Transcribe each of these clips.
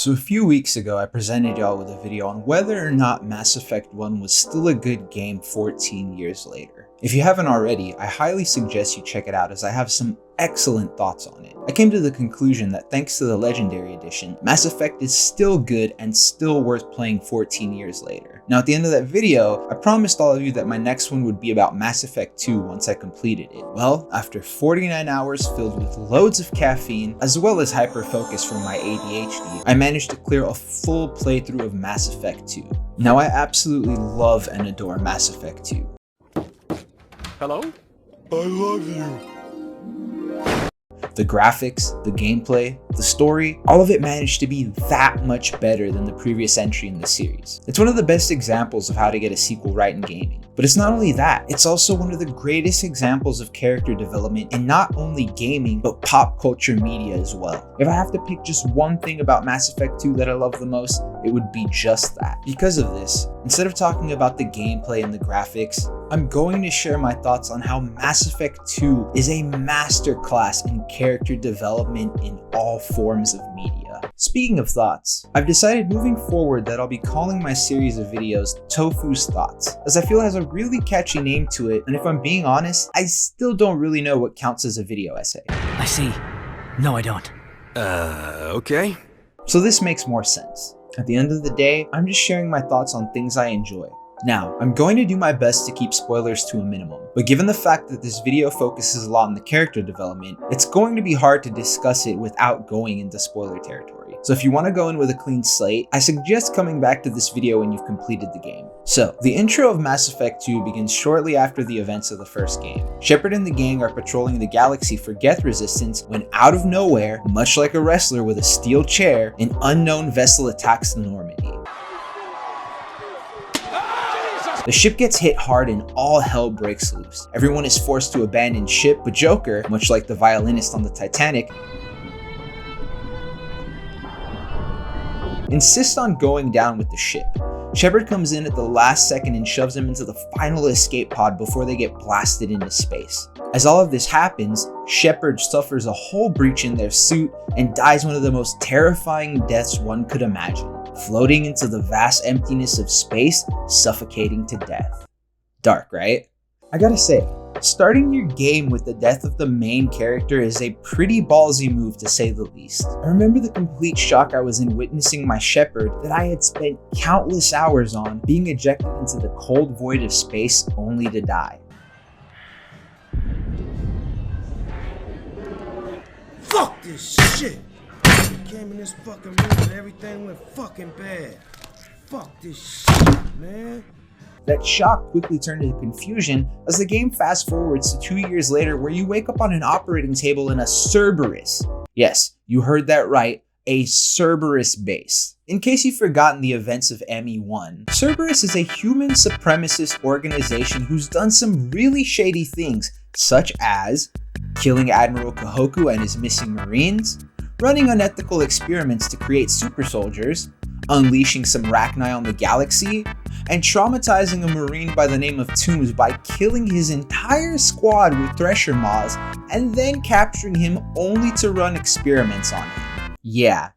So a few weeks ago, I presented y'all with a video on whether or not Mass Effect 1 was still a good game 14 years later. If you haven't already, I highly suggest you check it out as I have some excellent thoughts on it. I came to the conclusion that thanks to the Legendary Edition, Mass Effect is still good and still worth playing 14 years later. Now at the end of that video, I promised all of you that my next one would be about Mass Effect 2 once I completed it. Well, after 49 hours filled with loads of caffeine, as well as hyper-focus from my ADHD, I managed to clear a full playthrough of Mass Effect 2. Now I absolutely love and adore Mass Effect 2. Hello? I love you. The graphics, the gameplay, the story, all of it managed to be that much better than the previous entry in the series. It's one of the best examples of how to get a sequel right in gaming. But it's not only that, it's also one of the greatest examples of character development in not only gaming, but pop culture media as well. If I have to pick just one thing about Mass Effect 2 that I love the most, it would be just that. Because of this, instead of talking about the gameplay and the graphics, I'm going to share my thoughts on how Mass Effect 2 is a masterclass in character development in all forms of media. Speaking of thoughts, I've decided moving forward that I'll be calling my series of videos Tofu's Thoughts, as I feel it has a really catchy name to it, and if I'm being honest, I still don't really know what counts as a video essay. I see. No, I don't. Okay. So this makes more sense. At the end of the day, I'm just sharing my thoughts on things I enjoy. Now, I'm going to do my best to keep spoilers to a minimum, but given the fact that this video focuses a lot on the character development, it's going to be hard to discuss it without going into spoiler territory. So if you want to go in with a clean slate, I suggest coming back to this video when you've completed the game. So, the intro of Mass Effect 2 begins shortly after the events of the first game. Shepard and the gang are patrolling the galaxy for Geth resistance when out of nowhere, much like a wrestler with a steel chair, an unknown vessel attacks the Normandy. The ship gets hit hard and all hell breaks loose. Everyone is forced to abandon ship, but Joker, much like the violinist on the Titanic, insists on going down with the ship. Shepard comes in at the last second and shoves him into the final escape pod before they get blasted into space. As all of this happens, Shepard suffers a hull breach in their suit and dies one of the most terrifying deaths one could imagine, floating into the vast emptiness of space, suffocating to death. Dark, right? I gotta say, starting your game with the death of the main character is a pretty ballsy move to say the least. I remember the complete shock I was in witnessing my Shepard that I had spent countless hours on being ejected into the cold void of space only to die. Fuck this shit! I came in this fucking room and everything went fucking bad. Fuck this shit, man. That shock quickly turned into confusion as the game fast forwards to 2 years later where you wake up on an operating table in a Cerberus. Yes, you heard that right, a Cerberus base. In case you've forgotten the events of ME1, Cerberus is a human supremacist organization who's done some really shady things, such as killing Admiral Kahoku and his missing Marines, running unethical experiments to create super soldiers, unleashing some Rachni on the galaxy, and traumatizing a Marine by the name of Toombs by killing his entire squad with Thresher Maws and then capturing him only to run experiments on him. Yeah,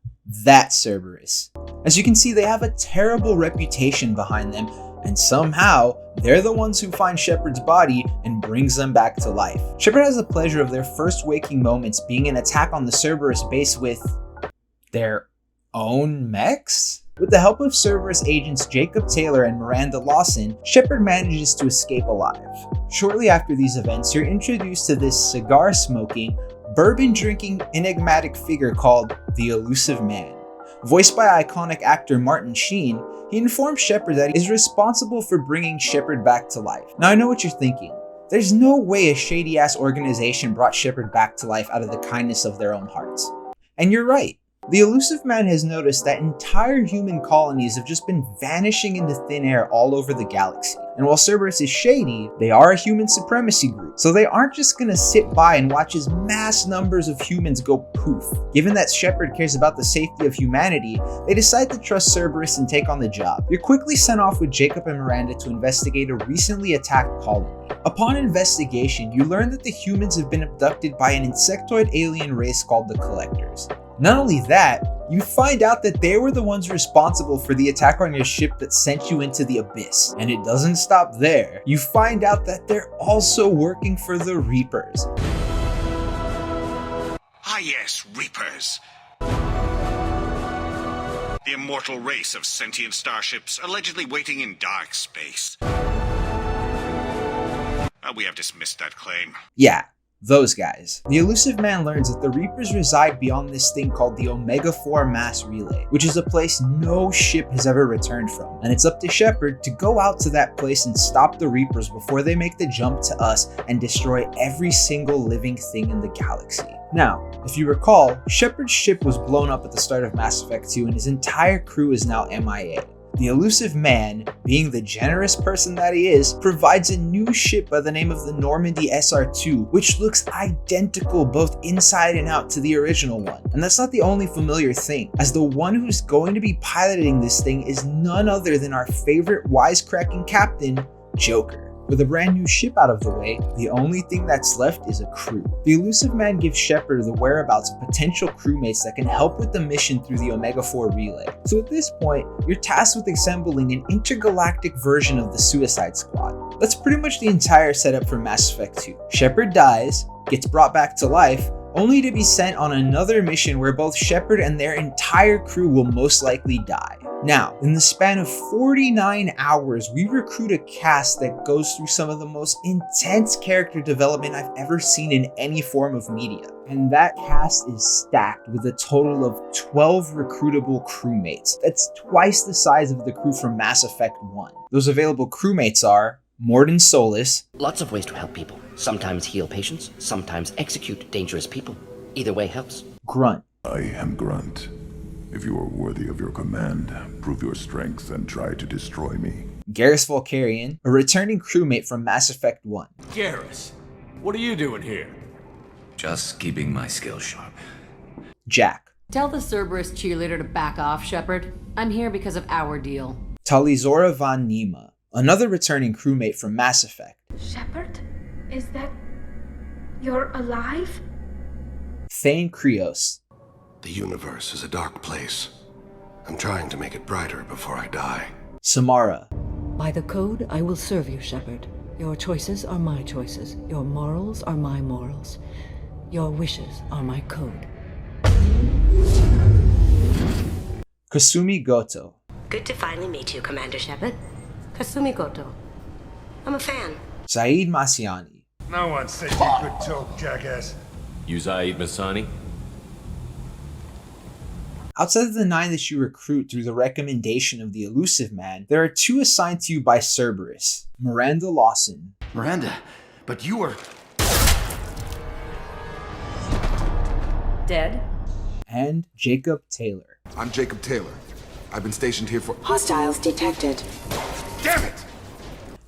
that's Cerberus. As you can see, they have a terrible reputation behind them, and somehow, they're the ones who find Shepard's body and brings them back to life. Shepard has the pleasure of their first waking moments being an attack on the Cerberus base with their own mechs? With the help of Cerberus agents Jacob Taylor and Miranda Lawson, Shepard manages to escape alive. Shortly after these events, you're introduced to this cigar-smoking, bourbon-drinking, enigmatic figure called the Elusive Man. Voiced by iconic actor Martin Sheen, he informs Shepard that he is responsible for bringing Shepard back to life. Now I know what you're thinking. There's no way a shady-ass organization brought Shepard back to life out of the kindness of their own hearts. And you're right. The Elusive Man has noticed that entire human colonies have just been vanishing into thin air all over the galaxy. And while Cerberus is shady, they are a human supremacy group, so they aren't just gonna sit by and watch as mass numbers of humans go poof. Given that Shepard cares about the safety of humanity, they decide to trust Cerberus and take on the job. You're quickly sent off with Jacob and Miranda to investigate a recently attacked colony. Upon investigation, you learn that the humans have been abducted by an insectoid alien race called the Collectors. Not only that, you find out that they were the ones responsible for the attack on your ship that sent you into the abyss. And it doesn't stop there. You find out that they're also working for the Reapers. Ah yes, Reapers. The immortal race of sentient starships allegedly waiting in dark space. We have dismissed that claim. Yeah, those guys. The elusive man learns that the Reapers reside beyond this thing called the Omega-4 mass relay, which is a place no ship has ever returned from. And it's up to Shepard to go out to that place and stop the Reapers before they make the jump to us and destroy every single living thing in the galaxy. Now, if you recall, Shepard's ship was blown up at the start of Mass Effect 2 and his entire crew is now MIA. The elusive man, being the generous person that he is, provides a new ship by the name of the Normandy SR2, which looks identical both inside and out to the original one. And that's not the only familiar thing, as the one who's going to be piloting this thing is none other than our favorite wisecracking captain, Joker. With a brand new ship out of the way, the only thing that's left is a crew. The elusive man gives Shepard the whereabouts of potential crewmates that can help with the mission through the Omega-4 relay. So at this point, you're tasked with assembling an intergalactic version of the Suicide Squad. That's pretty much the entire setup for Mass Effect 2. Shepard dies, gets brought back to life, only to be sent on another mission where both Shepard and their entire crew will most likely die. Now, in the span of 49 hours, we recruit a cast that goes through some of the most intense character development I've ever seen in any form of media. And that cast is stacked with a total of 12 recruitable crewmates. That's twice the size of the crew from Mass Effect 1. Those available crewmates are Mordin Solus. Lots of ways to help people. Sometimes heal patients, sometimes execute dangerous people. Either way helps. Grunt. I am Grunt. If you are worthy of your command, prove your strength and try to destroy me. Garrus Volkarian, a returning crewmate from Mass Effect 1. Garrus, what are you doing here? Just keeping my skills sharp. Jack. Tell the Cerberus cheerleader to back off, Shepard. I'm here because of our deal. Talizora Von Nema, another returning crewmate from Mass Effect. Shepard? Is that... you're alive? Thane Krios. The universe is a dark place. I'm trying to make it brighter before I die. Samara. By the code, I will serve you, Shepard. Your choices are my choices. Your morals are my morals. Your wishes are my code. Kasumi Goto. Good to finally meet you, Commander Shepard. Kasumi Goto. I'm a fan. Zaid Masiani. No one said you could talk, jackass. You Zaid Masani? Outside of the 9 that you recruit through the recommendation of the elusive man, there are 2 assigned to you by Cerberus. Miranda Lawson. Miranda, but you were... Dead? And Jacob Taylor. I'm Jacob Taylor. I've been stationed here for... Hostiles detected. Damn it!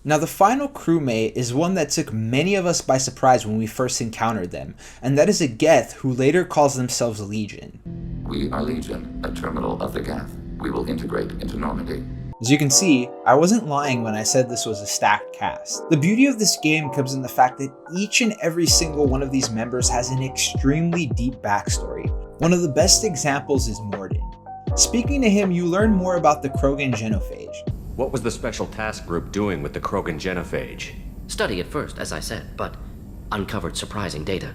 Now the final crewmate is one that took many of us by surprise when we first encountered them, and that is a Geth who later calls themselves Legion. We are Legion, a terminal of the Geth. We will integrate into Normandy. As you can see, I wasn't lying when I said this was a stacked cast. The beauty of this game comes in the fact that each and every single one of these members has an extremely deep backstory. One of the best examples is Mordin. Speaking to him, you learn more about the Krogan genophage. What was the Special Task Group doing with the Krogan genophage? Study at first, as I said, but uncovered surprising data.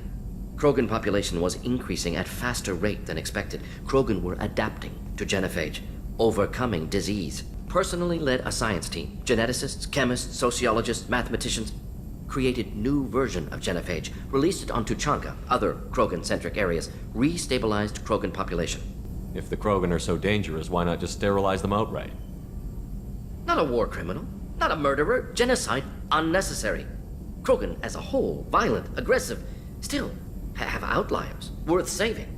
Krogan population was increasing at faster rate than expected. Krogan were adapting to genophage, overcoming disease. Personally led a science team. Geneticists, chemists, sociologists, mathematicians created new version of genophage, released it on Tuchanka, other Krogan-centric areas, restabilized Krogan population. If the Krogan are so dangerous, why not just sterilize them outright? Not a war criminal, not a murderer, genocide unnecessary. Krogan as a whole, violent, aggressive, still have outliers, worth saving.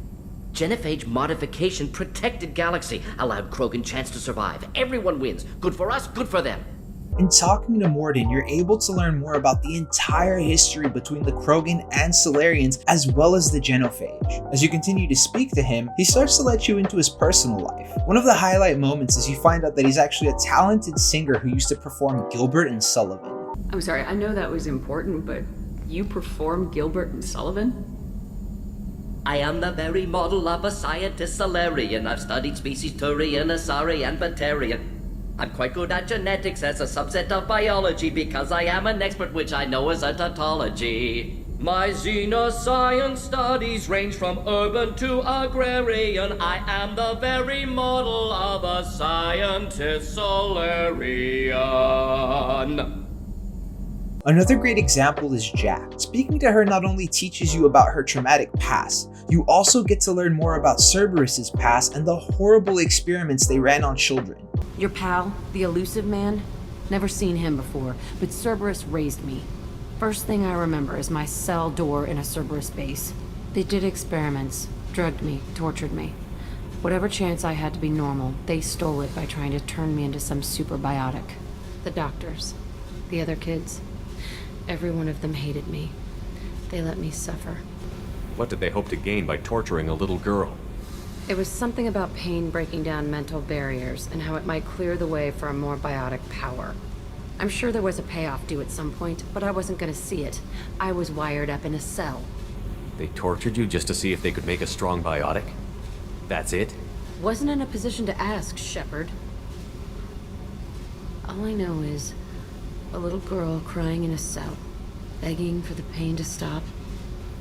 Genophage modification protected galaxy, allowed Krogan chance to survive. Everyone wins. Good for us, good for them. In talking to Mordin, you're able to learn more about the entire history between the Krogan and Solarians, as well as the genophage. As you continue to speak to him, he starts to let you into his personal life. One of the highlight moments is you find out that he's actually a talented singer who used to perform Gilbert and Sullivan. I'm sorry, I know that was important, but you performed Gilbert and Sullivan? I am the very model of a scientist Solarian. I've studied species Turian, Asari, and Batarian. I'm quite good at genetics as a subset of biology because I am an expert, which I know is a tautology. My xenoscience studies range from urban to agrarian. I am the very model of a scientist Solarian. Another great example is Jack. Speaking to her not only teaches you about her traumatic past, you also get to learn more about Cerberus's past and the horrible experiments they ran on children. Your pal, the elusive man? Never seen him before, but Cerberus raised me. First thing I remember is my cell door in a Cerberus base. They did experiments, drugged me, tortured me. Whatever chance I had to be normal, they stole it by trying to turn me into some superbiotic. The doctors, the other kids, every one of them hated me. They let me suffer. What did they hope to gain by torturing a little girl? It was something about pain breaking down mental barriers and how it might clear the way for a more biotic power. I'm sure there was a payoff due at some point, but I wasn't gonna see it. I was wired up in a cell. They tortured you just to see if they could make a strong biotic? That's it? Wasn't in a position to ask, Shepard. All I know is a little girl crying in a cell, begging for the pain to stop.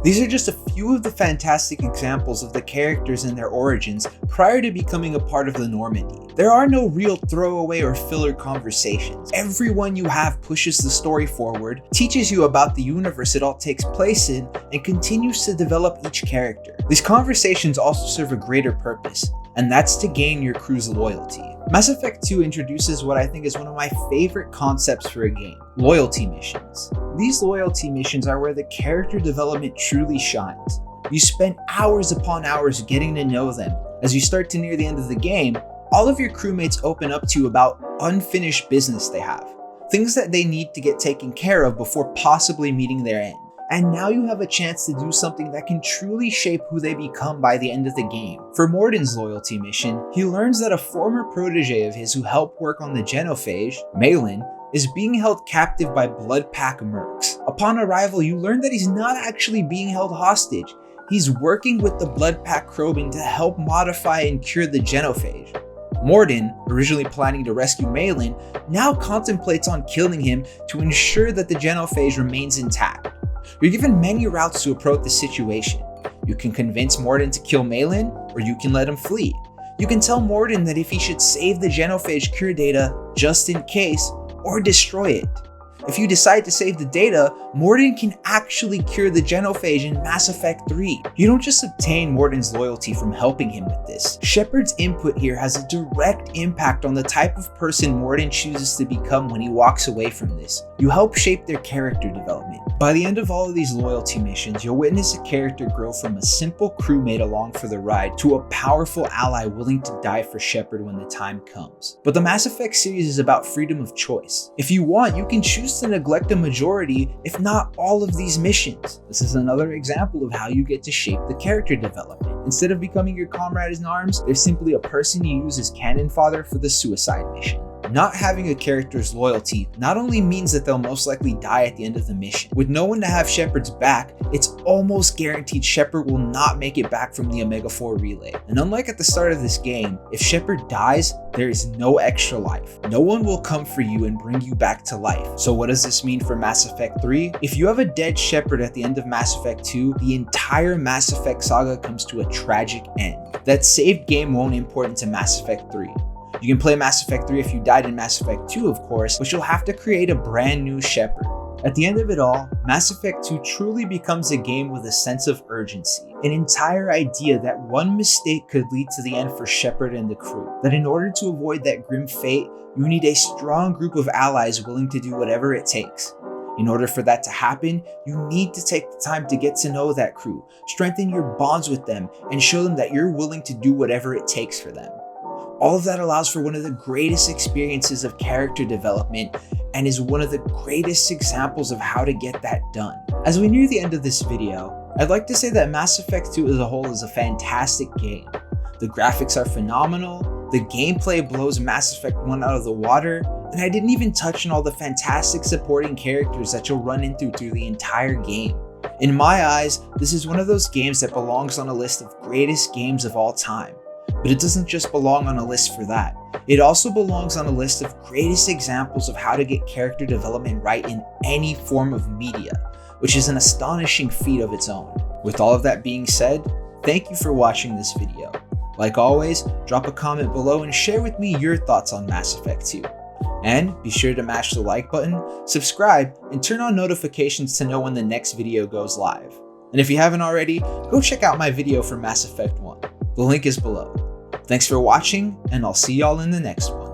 These are just a few of the fantastic examples of the characters and their origins prior to becoming a part of the Normandy. There are no real throwaway or filler conversations. Everyone you have pushes the story forward, teaches you about the universe it all takes place in, and continues to develop each character. These conversations also serve a greater purpose, and that's to gain your crew's loyalty. Mass Effect 2 introduces what I think is one of my favorite concepts for a game: loyalty missions. These loyalty missions are where the character development truly shines. You spend hours upon hours getting to know them. As you start to near the end of the game, all of your crewmates open up to you about unfinished business they have, things that they need to get taken care of before possibly meeting their end. And now you have a chance to do something that can truly shape who they become by the end of the game. For Morden's loyalty mission, he learns that a former protege of his who helped work on the genophage, Malin, is being held captive by Blood Pack mercs. Upon arrival, you learn that he's not actually being held hostage. He's working with the Blood Pack Krogan to help modify and cure the genophage. Morden, originally planning to rescue Malin, now contemplates on killing him to ensure that the genophage remains intact. You're given many routes to approach the situation. You can convince Morden to kill Malin, or you can let him flee. You can tell Morden that if he should save the genophage cure data just in case, or destroy it. If you decide to save the data, Morden can actually cure the genophage in Mass Effect 3. You don't just obtain Morden's loyalty from helping him with this. Shepard's input here has a direct impact on the type of person Morden chooses to become when he walks away from this. You help shape their character development. By the end of all of these loyalty missions, you'll witness a character grow from a simple crewmate along for the ride to a powerful ally willing to die for Shepard when the time comes. But the Mass Effect series is about freedom of choice. If you want, you can choose to neglect a majority, if not all of these missions. This is another example of how you get to shape the character development. Instead of becoming your comrade in arms, they're simply a person you use as cannon fodder for the suicide mission. Not having a character's loyalty not only means that they'll most likely die at the end of the mission. With no one to have Shepard's back, it's almost guaranteed Shepard will not make it back from the Omega-4 relay. And unlike at the start of this game, if Shepard dies, there is no extra life. No one will come for you and bring you back to life. So what does this mean for Mass Effect 3? If you have a dead Shepard at the end of Mass Effect 2, the entire Mass Effect saga comes to a tragic end. That saved game won't import into Mass Effect 3. You can play Mass Effect 3 if you died in Mass Effect 2, of course, but you'll have to create a brand new Shepard. At the end of it all, Mass Effect 2 truly becomes a game with a sense of urgency, an entire idea that one mistake could lead to the end for Shepard and the crew, that in order to avoid that grim fate, you need a strong group of allies willing to do whatever it takes. In order for that to happen, you need to take the time to get to know that crew, strengthen your bonds with them, and show them that you're willing to do whatever it takes for them. All of that allows for one of the greatest experiences of character development and is one of the greatest examples of how to get that done. As we near the end of this video, I'd like to say that Mass Effect 2 as a whole is a fantastic game. The graphics are phenomenal, the gameplay blows Mass Effect 1 out of the water, and I didn't even touch on all the fantastic supporting characters that you'll run into through the entire game. In my eyes, this is one of those games that belongs on a list of greatest games of all time. But it doesn't just belong on a list for that. It also belongs on a list of greatest examples of how to get character development right in any form of media, which is an astonishing feat of its own. With all of that being said, thank you for watching this video. Like always, drop a comment below and share with me your thoughts on Mass Effect 2. And be sure to mash the like button, subscribe, and turn on notifications to know when the next video goes live. And if you haven't already, go check out my video for Mass Effect 1. The link is below. Thanks for watching, and I'll see y'all in the next one.